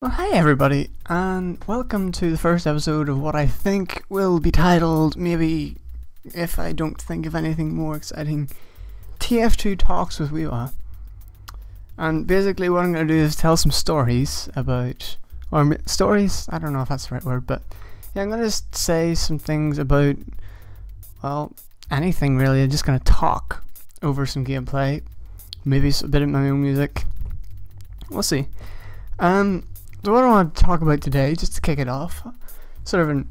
Well, hi everybody, and welcome to the first episode of what I think will be titled, maybe if I don't think of anything more exciting, TF2 Talks with Wiwa. And basically what I'm going to do is tell some stories about, stories? I don't know if that's the right word, but yeah, I'm going to just say some things about, well, anything really. I'm just going to talk over some gameplay, maybe a bit of my own music. We'll see. So what I want to talk about today, just to kick it off, sort of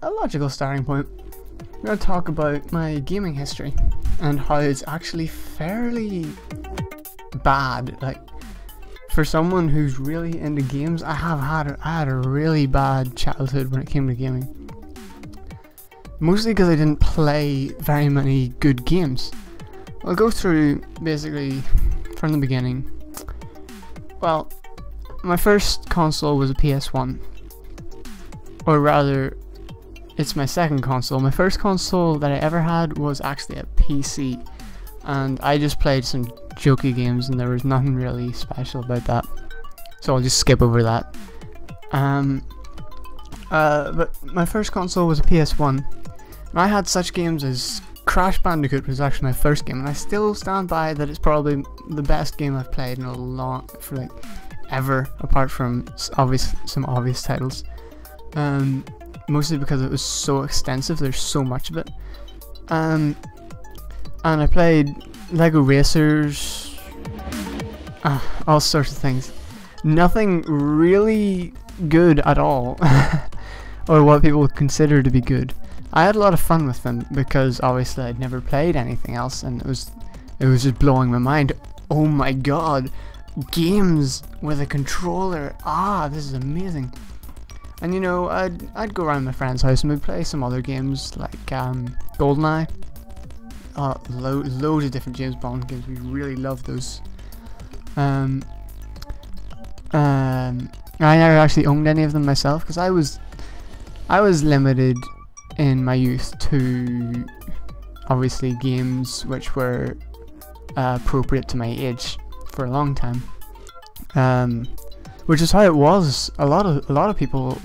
a logical starting point, I'm going to talk about my gaming history and how it's actually fairly bad. Like, for someone who's really into games, I had a really bad childhood when it came to gaming. Mostly because I didn't play very many good games. I'll go through basically from the beginning. Well, my first console was a PS1, or rather, it's my second console. My first console that I ever had was actually a PC, and I just played some jokey games and there was nothing really special about that, so I'll just skip over that. But my first console was a PS1, and I had such games as Crash Bandicoot was actually my first game, and I still stand by that it's probably the best game I've played in a long, ever, apart from some obvious titles. Mostly because it was so extensive, there's so much of it. And I played Lego Racers, all sorts of things. Nothing really good at all, or what people would consider to be good. I had a lot of fun with them because obviously I'd never played anything else, and it was just blowing my mind. Oh my god, games with a controller, this is amazing. And you know, I'd go around my friend's house and we'd play some other games like GoldenEye, loads of different James Bond games. We really loved those. I never actually owned any of them myself because I was limited in my youth to obviously games which were appropriate to my age for a long time, which is how it was. A lot of people,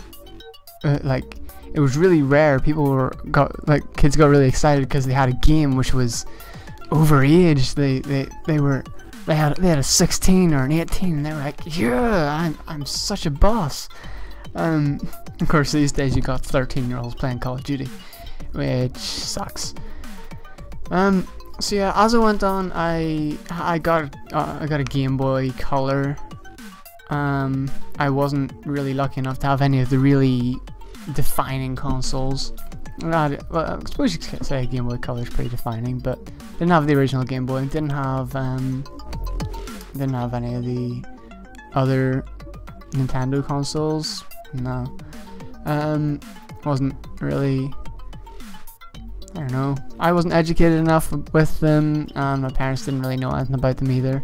like, it was really rare. Kids got really excited because they had a game which was overaged. They had a 16 or an 18, and they were like, yeah, I'm such a boss. Of course, these days you got 13-year-olds playing Call of Duty, which sucks. So yeah, as I went on, I got a Game Boy Color. I wasn't really lucky enough to have any of the really defining consoles. Well, I suppose you could say Game Boy Color is pretty defining, but didn't have the original Game Boy. Didn't have any of the other Nintendo consoles. No. Wasn't really, I don't know, I wasn't educated enough with them, and my parents didn't really know anything about them either.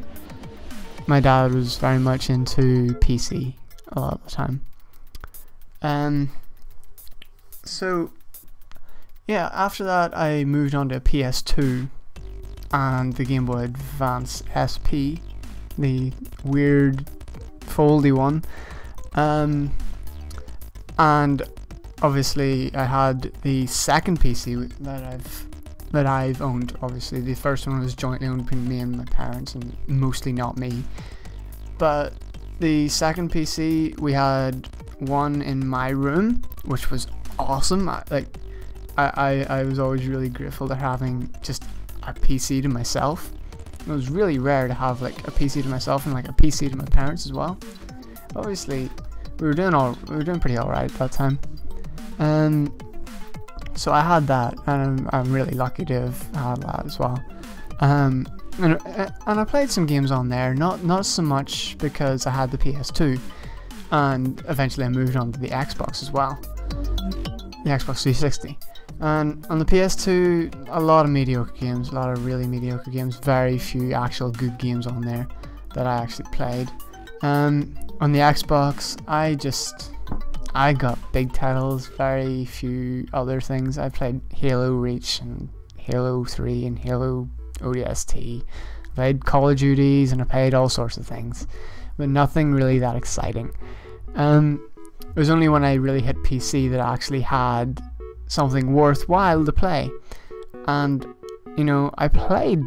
My dad was very much into PC a lot of the time. So yeah, after that I moved on to a PS2 and the Game Boy Advance SP, the weird foldy one. And obviously I had the second PC that I've owned. Obviously the first one was jointly owned between me and my parents, and mostly not me. But the second PC, we had one in my room, which was awesome. I was always really grateful to having just a PC to myself. It was really rare to have like a PC to myself and like a PC to my parents as well. Obviously we were doing pretty alright at that time. So I had that, and I'm really lucky to have had that as well. And I played some games on there, not so much because I had the PS2, and eventually I moved on to the Xbox as well, the Xbox 360. And on the PS2, a lot of mediocre games, a lot of really mediocre games, very few actual good games on there that I actually played. On the Xbox, I got big titles, very few other things. I played Halo Reach and Halo 3 and Halo ODST. I played Call of Duties and I played all sorts of things, but nothing really that exciting. It was only when I really hit PC that I actually had something worthwhile to play. And, you know, I played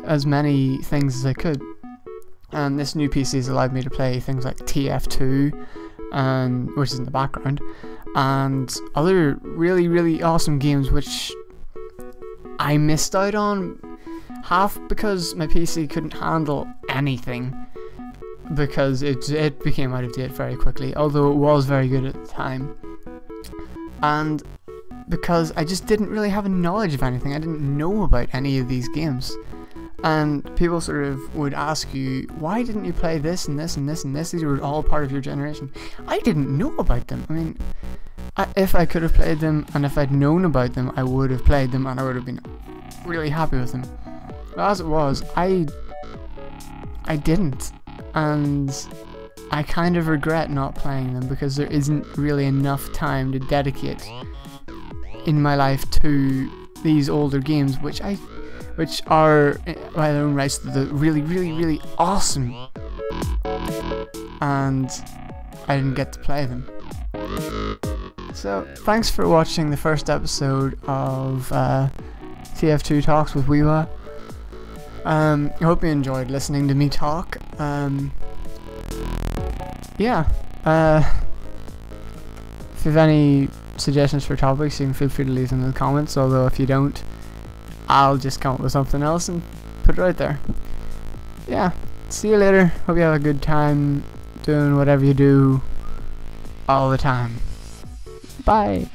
as many things as I could. And this new PC has allowed me to play things like TF2, which is in the background, and other really, really awesome games which I missed out on, half because my PC couldn't handle anything, because it became out of date very quickly, although it was very good at the time, and because I just didn't really have a knowledge of anything. I didn't know about any of these games. And people sort of would ask you, why didn't you play this and this and this and this? These were all part of your generation. I didn't know about them. I mean, if I could have played them and if I'd known about them, I would have played them and I would have been really happy with them. But as it was, I didn't. And I kind of regret not playing them because there isn't really enough time to dedicate in my life to these older games, which are, by their own rights, the really, really, really awesome, and I didn't get to play them. So, thanks for watching the first episode of TF2 Talks with Wiwa. I hope you enjoyed listening to me talk. Yeah, if you have any suggestions for topics, you can feel free to leave them in the comments, although if you don't, I'll just come up with something else and put it out there. Yeah, see you later. Hope you have a good time doing whatever you do all the time. Bye.